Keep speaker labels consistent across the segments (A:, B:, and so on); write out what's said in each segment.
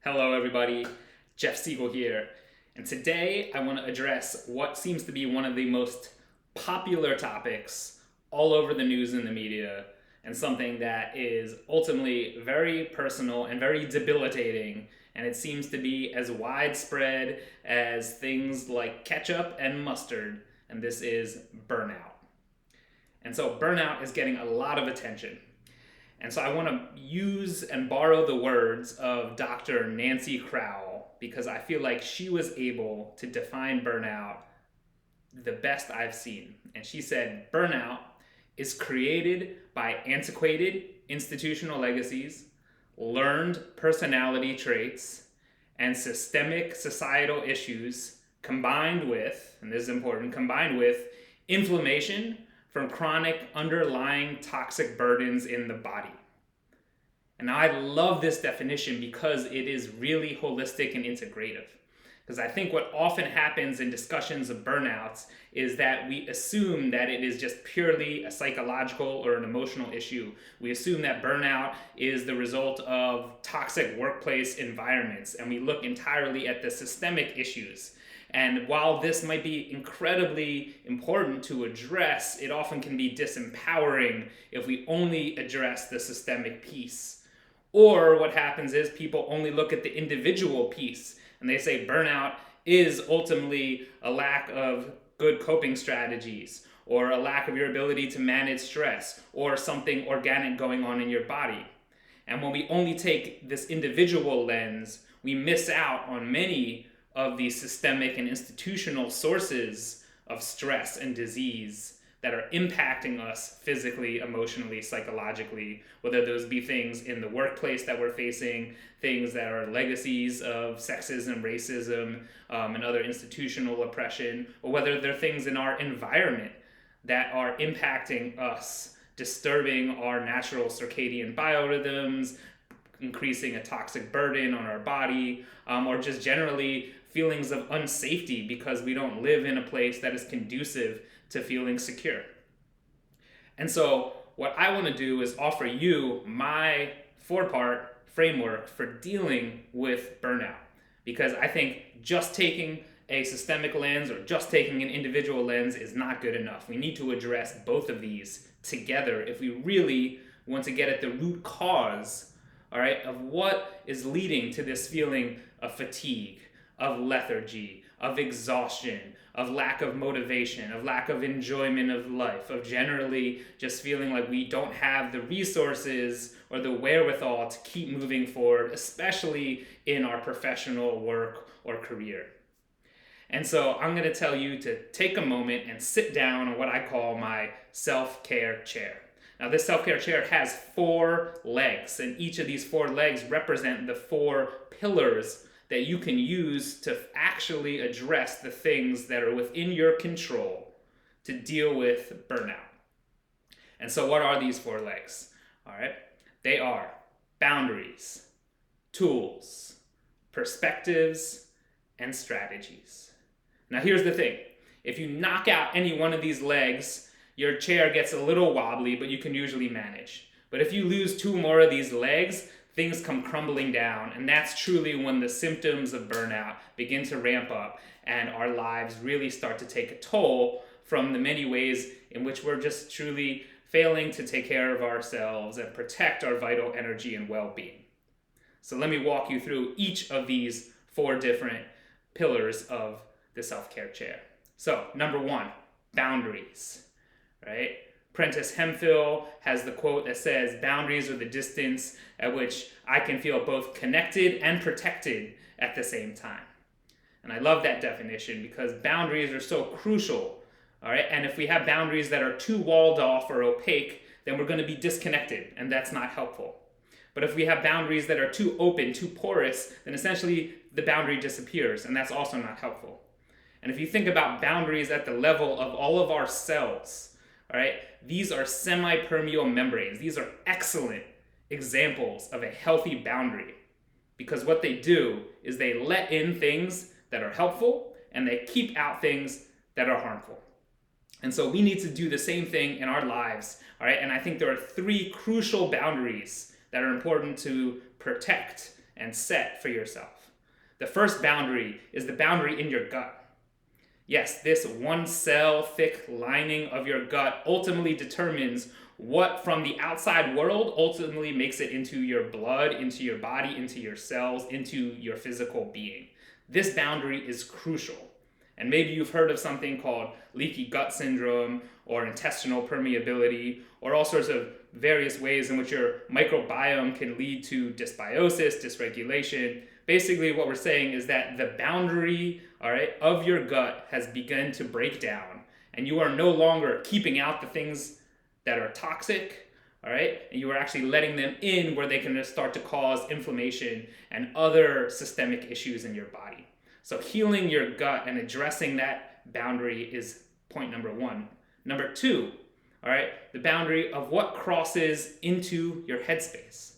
A: Hello, everybody. Jeff Siegel here. And today I want to address what seems to be one of the most popular topics all over the news and the media, and something that is ultimately very personal and very debilitating. And it seems to be as widespread as things like ketchup and mustard. And this is burnout. And so, burnout is getting a lot of attention. And so I want to use and borrow the words of Dr. Nancy Crowell because I feel like she was able to define burnout the best I've seen. And she said, burnout is created by antiquated institutional legacies, learned personality traits, and systemic societal issues combined with, and this is important, combined with inflammation from chronic underlying toxic burdens in the body. And I love this definition because it is really holistic and integrative. Because I think what often happens in discussions of burnouts is that we assume that it is just purely a psychological or an emotional issue. We assume that burnout is the result of toxic workplace environments, and we look entirely at the systemic issues. And while this might be incredibly important to address, it often can be disempowering if we only address the systemic piece. Or what happens is people only look at the individual piece and they say burnout is ultimately a lack of good coping strategies, or a lack of your ability to manage stress, or something organic going on in your body. And when we only take this individual lens, we miss out on many of the systemic and institutional sources of stress and disease that are impacting us physically, emotionally, psychologically, whether those be things in the workplace that we're facing, things that are legacies of sexism, racism, and other institutional oppression, or whether they're things in our environment that are impacting us, disturbing our natural circadian biorhythms, increasing a toxic burden on our body, or just generally feelings of unsafety because we don't live in a place that is conducive to feeling secure. And so what I want to do is offer you my 4-part framework for dealing with burnout, because I think just taking a systemic lens or just taking an individual lens is not good enough. We need to address both of these together if we really want to get at the root cause, all right, of what is leading to this feeling of fatigue, of lethargy, of exhaustion, of lack of motivation, of lack of enjoyment of life, of generally just feeling like we don't have the resources or the wherewithal to keep moving forward, especially in our professional work or career. And so I'm going to tell you to take a moment and sit down on what I call my self-care chair. Now, this self-care chair has 4 legs, and each of these 4 legs represent the 4 pillars that you can use to actually address the things that are within your control to deal with burnout. And so what are these 4 legs? All right, they are boundaries, tools, perspectives, and strategies. Now here's the thing. If you knock out any one of these legs, your chair gets a little wobbly, but you can usually manage. But if you lose 2 more of these legs, things come crumbling down, and that's truly when the symptoms of burnout begin to ramp up and our lives really start to take a toll from the many ways in which we're just truly failing to take care of ourselves and protect our vital energy and well-being. So let me walk you through each of these 4 different pillars of the self-care chair. So, number 1, boundaries, right? Prentice Hemphill has the quote that says, boundaries are the distance at which I can feel both connected and protected at the same time. And I love that definition because boundaries are so crucial, all right? And if we have boundaries that are too walled off or opaque, then we're going to be disconnected, and that's not helpful. But if we have boundaries that are too open, too porous, then essentially the boundary disappears, and that's also not helpful. And if you think about boundaries at the level of all of our cells, all right, these are semi-permeable membranes. These are excellent examples of a healthy boundary because what they do is they let in things that are helpful and they keep out things that are harmful. And so we need to do the same thing in our lives, all right? And I think there are 3 crucial boundaries that are important to protect and set for yourself. The first boundary is the boundary in your gut. Yes, this one cell thick lining of your gut ultimately determines what from the outside world ultimately makes it into your blood, into your body, into your cells, into your physical being. This boundary is crucial. And maybe you've heard of something called leaky gut syndrome or intestinal permeability or all sorts of various ways in which your microbiome can lead to dysbiosis, dysregulation. Basically, what we're saying is that the boundary, all right, of your gut has begun to break down, and you are no longer keeping out the things that are toxic, all right, and you are actually letting them in where they can start to cause inflammation and other systemic issues in your body. So healing your gut and addressing that boundary is point number one. Number two, all right, the boundary of what crosses into your headspace.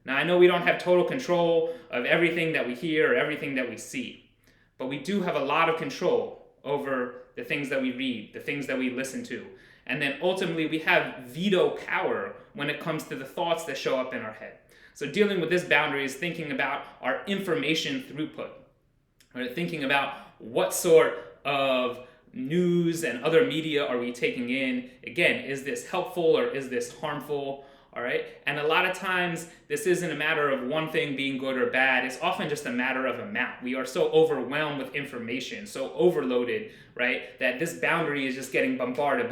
A: Now, I know we don't have total control of everything that we hear or everything that we see, but we do have a lot of control over the things that we read, the things that we listen to, and then ultimately we have veto power when it comes to the thoughts that show up in our head. So dealing with this boundary is thinking about our information throughput, right? Thinking about what sort of news and other media are we taking in. Again, is this helpful or is this harmful? All right. And a lot of times this isn't a matter of one thing being good or bad. It's often just a matter of amount. We are so overwhelmed with information, so overloaded, right, that this boundary is just getting bombarded.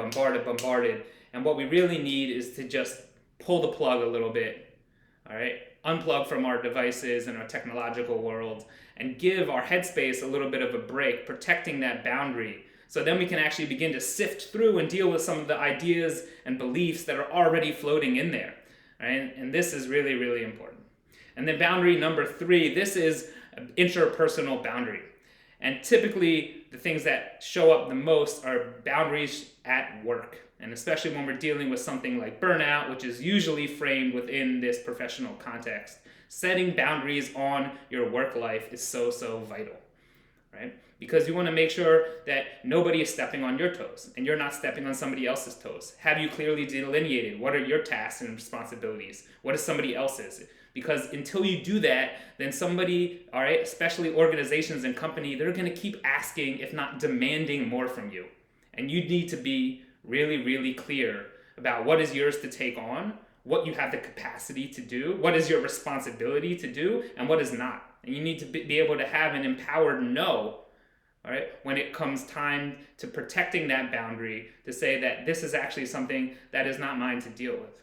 A: And what we really need is to just pull the plug a little bit, all right, unplug from our devices and our technological world and give our headspace a little bit of a break, protecting that boundary. So then we can actually begin to sift through and deal with some of the ideas and beliefs that are already floating in there. Right? And this is really, really important. And then boundary number three, this is an interpersonal boundary. And typically the things that show up the most are boundaries at work. And especially when we're dealing with something like burnout, which is usually framed within this professional context. Setting boundaries on your work life is so, so vital. Right? Because you want to make sure that nobody is stepping on your toes and you're not stepping on somebody else's toes. Have you clearly delineated what are your tasks and responsibilities? What is somebody else's? Because until you do that, then somebody, all right, especially organizations and company, they're going to keep asking, if not demanding, more from you. And you need to be really, really clear about what is yours to take on, what you have the capacity to do, what is your responsibility to do, and what is not. And you need to be able to have an empowered no, all right, when it comes time to protecting that boundary, to say that this is actually something that is not mine to deal with.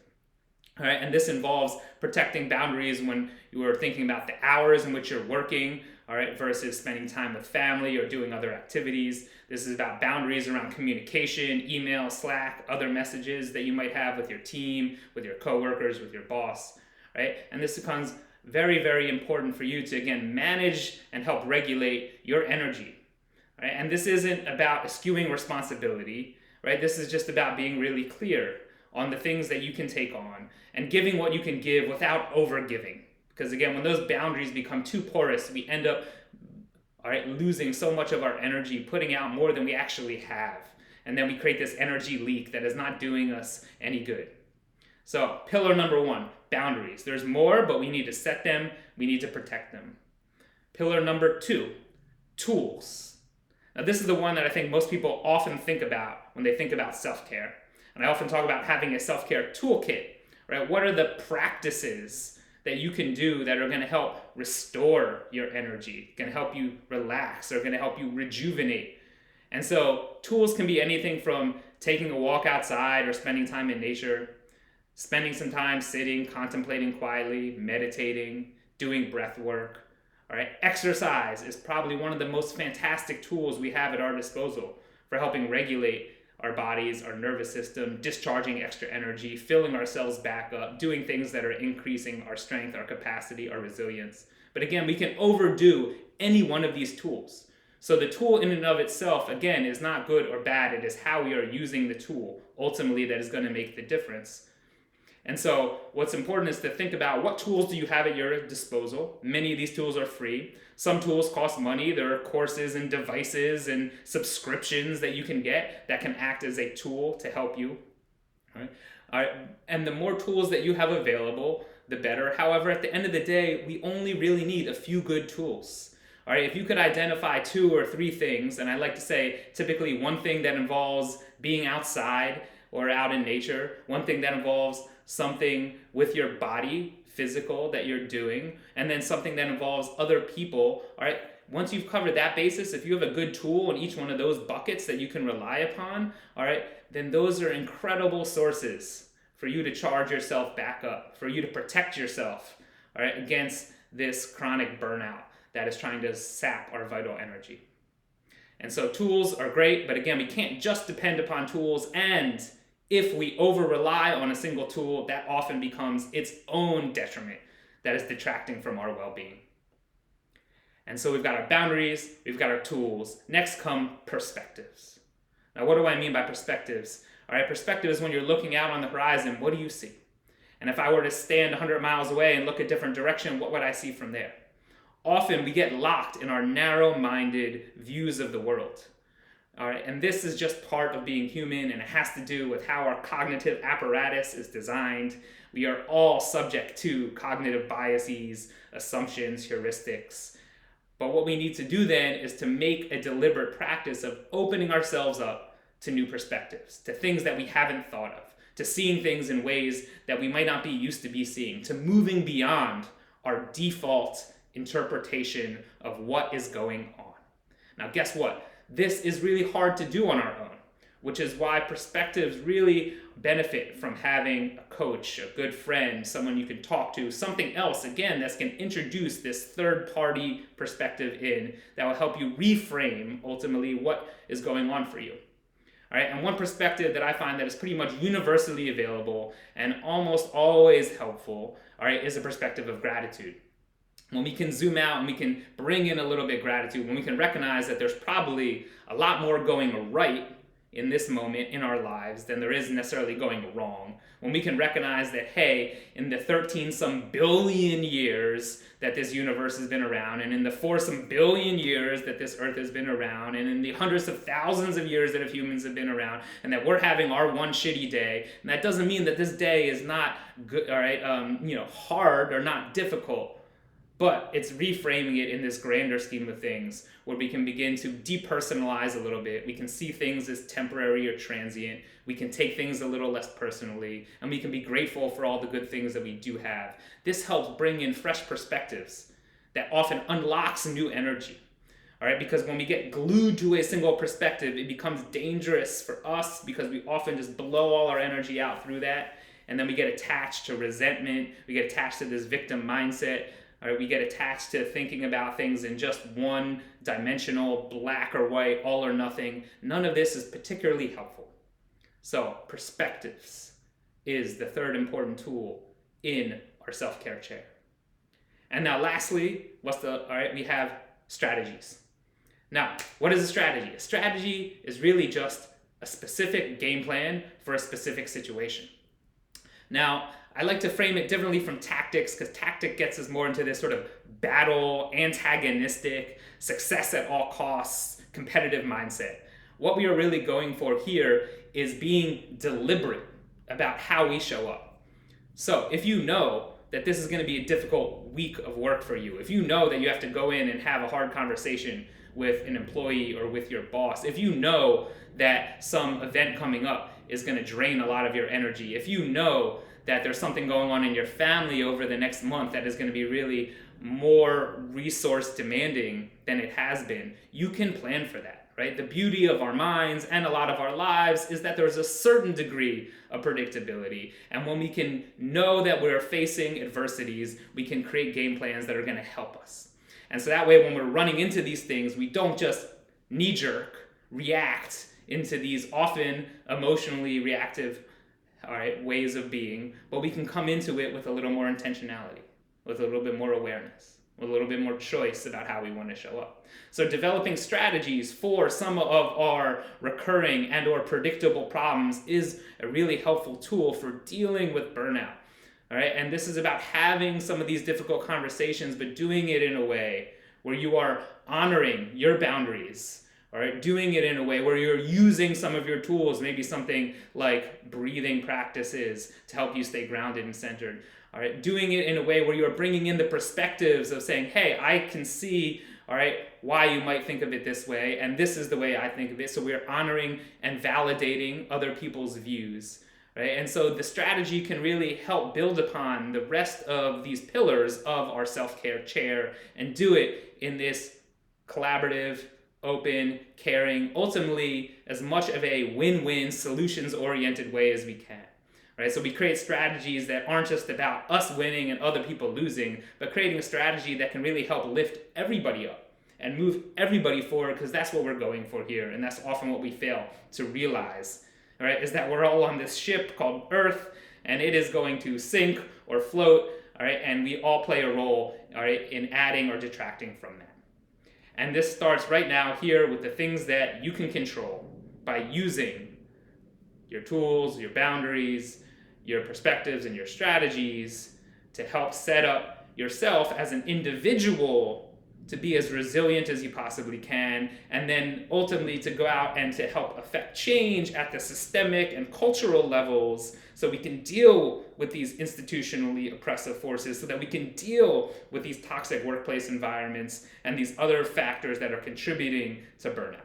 A: All right, and this involves protecting boundaries when you are thinking about the hours in which you're working, all right, versus spending time with family or doing other activities. This is about boundaries around communication, email, Slack, other messages that you might have with your team, with your coworkers, with your boss, right? And this becomes very, very important for you to, again, manage and help regulate your energy. Right? And this isn't about eschewing responsibility, right? This is just about being really clear on the things that you can take on and giving what you can give without over-giving. Because again, when those boundaries become too porous, we end up, all right, losing so much of our energy, putting out more than we actually have. And then we create this energy leak that is not doing us any good. So pillar number one, boundaries. There's more, but we need to set them. We need to protect them. Pillar number two, tools. Now, this is the one that I think most people often think about when they think about self-care. And I often talk about having a self-care toolkit, right? What are the practices that you can do that are going to help restore your energy, going to help you relax, or going to help you rejuvenate? And so tools can be anything from taking a walk outside or spending time in nature, spending some time sitting, contemplating quietly, meditating, doing breath work. All right, exercise is probably one of the most fantastic tools we have at our disposal for helping regulate our bodies, our nervous system, discharging extra energy, filling ourselves back up, doing things that are increasing our strength, our capacity, our resilience. But again, we can overdo any one of these tools. So the tool in and of itself, again, is not good or bad. It is how we are using the tool, ultimately, that is going to make the difference. And so what's important is to think about what tools do you have at your disposal. Many of these tools are free. Some tools cost money. There are courses and devices and subscriptions that you can get that can act as a tool to help you. All right? And the more tools that you have available, the better. However, at the end of the day, we only really need a few good tools. All right, if you could identify 2 or 3 things, and I like to say typically one thing that involves being outside or out in nature, one thing that involves something with your body, physical, that you're doing, and then something that involves other people. All right, once you've covered that basis, if you have a good tool in each one of those buckets that you can rely upon, all right, then those are incredible sources for you to charge yourself back up, for you to protect yourself, all right, against this chronic burnout that is trying to sap our vital energy. And so tools are great, but again, we can't just depend upon tools, and if we over-rely on a single tool, that often becomes its own detriment that is detracting from our well-being. And so we've got our boundaries, we've got our tools. Next come perspectives. Now, what do I mean by perspectives? All right, perspective is when you're looking out on the horizon, what do you see? And if I were to stand 100 miles away and look a different direction, what would I see from there? Often we get locked in our narrow-minded views of the world. All right, and this is just part of being human, and it has to do with how our cognitive apparatus is designed. We are all subject to cognitive biases, assumptions, heuristics. But what we need to do then is to make a deliberate practice of opening ourselves up to new perspectives, to things that we haven't thought of, to seeing things in ways that we might not be used to be seeing, to moving beyond our default interpretation of what is going on. Now, guess what? This is really hard to do on our own, which is why perspectives really benefit from having a coach, a good friend, someone you can talk to, something else, again, that can introduce this third-party perspective in that will help you reframe, ultimately, what is going on for you. All right, and one perspective that I find that is pretty much universally available and almost always helpful, all right, is a perspective of gratitude. When we can zoom out and we can bring in a little bit of gratitude, when we can recognize that there's probably a lot more going right in this moment in our lives than there is necessarily going wrong, when we can recognize that, hey, in the 13-some billion years that this universe has been around, and in the 4-some billion years that this earth has been around, and in the hundreds of thousands of years that humans have been around, and that we're having our one shitty day, and that doesn't mean that this day is not good, all right, hard or not difficult. But it's reframing it in this grander scheme of things where we can begin to depersonalize a little bit. We can see things as temporary or transient. We can take things a little less personally, and we can be grateful for all the good things that we do have. This helps bring in fresh perspectives that often unlocks new energy. All right, because when we get glued to a single perspective, it becomes dangerous for us because we often just blow all our energy out through that, and then we get attached to resentment. We get attached to this victim mindset. All right, we get attached to thinking about things in just one-dimensional, black or white, all or nothing. None of this is particularly helpful. So perspectives is the third important tool in our self-care chair. And now lastly, we have strategies. Now, what is a strategy? A strategy is really just a specific game plan for a specific situation. Now, I like to frame it differently from tactics because tactic gets us more into this sort of battle, antagonistic, success at all costs, competitive mindset. What we are really going for here is being deliberate about how we show up. So if you know that this is going to be a difficult week of work for you, if you know that you have to go in and have a hard conversation with an employee or with your boss, if you know that some event coming up is going to drain a lot of your energy, if you know that there's something going on in your family over the next month that is going to be really more resource demanding than it has been, you can plan for that, right? The beauty of our minds and a lot of our lives is that there's a certain degree of predictability. And when we can know that we're facing adversities, we can create game plans that are going to help us. And so that way, when we're running into these things, we don't just knee-jerk react into these often emotionally reactive ways of being, but we can come into it with a little more intentionality, with a little bit more awareness, with a little bit more choice about how we want to show up. So developing strategies for some of our recurring and or predictable problems is a really helpful tool for dealing with burnout. All right, and this is about having some of these difficult conversations, but doing it in a way where you are honoring your boundaries. All right, doing it in a way where you're using some of your tools, maybe something like breathing practices to help you stay grounded and centered. All right, doing it in a way where you're bringing in the perspectives of saying, hey, I can see, all right, why you might think of it this way, and this is the way I think of it. So we're honoring and validating other people's views, right? And so the strategy can really help build upon the rest of these pillars of our self-care chair and do it in this collaborative, open, caring, ultimately as much of a win-win, solutions-oriented way as we can. Right? So we create strategies that aren't just about us winning and other people losing, but creating a strategy that can really help lift everybody up and move everybody forward, because that's what we're going for here, and that's often what we fail to realize. All right, is that we're all on this ship called Earth, and it is going to sink or float, all right, and we all play a role, all right, in adding or detracting from that. And this starts right now here with the things that you can control by using your tools, your boundaries, your perspectives, and your strategies to help set up yourself as an individual to be as resilient as you possibly can, and then ultimately to go out and to help affect change at the systemic and cultural levels so we can deal with these institutionally oppressive forces, so that we can deal with these toxic workplace environments and these other factors that are contributing to burnout.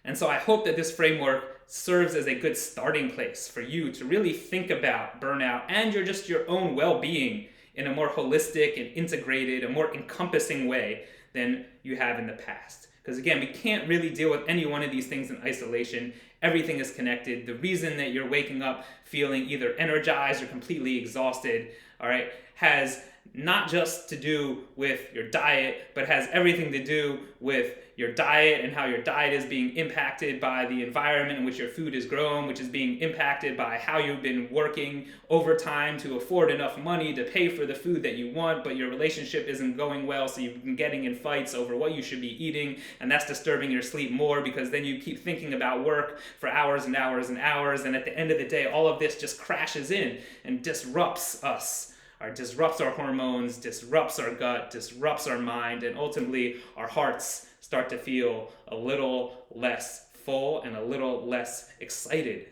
A: And so I hope that this framework serves as a good starting place for you to really think about burnout and your own well-being in a more holistic and integrated, a more encompassing way than you have in the past. Because again, we can't really deal with any one of these things in isolation. Everything is connected. The reason that you're waking up feeling either energized or completely exhausted, all right, has not just to do with your diet, but has everything to do with your diet and how your diet is being impacted by the environment in which your food is grown, which is being impacted by how you've been working overtime to afford enough money to pay for the food that you want, but your relationship isn't going well, so you've been getting in fights over what you should be eating, and that's disturbing your sleep more, because then you keep thinking about work for hours and hours and hours, and at the end of the day, all of this just crashes in and disrupts us. Or disrupts our hormones, disrupts our gut, disrupts our mind, and ultimately our hearts start to feel a little less full and a little less excited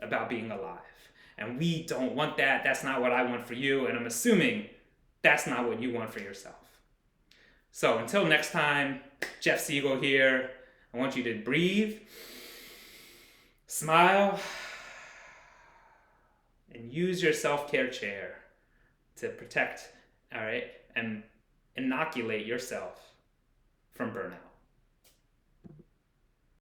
A: about being alive. And we don't want that. That's not what I want for you, and I'm assuming that's not what you want for yourself. So until next time, Jeff Siegel here. I want you to breathe, smile, and use your self-care chair to protect, all right, and inoculate yourself from burnout.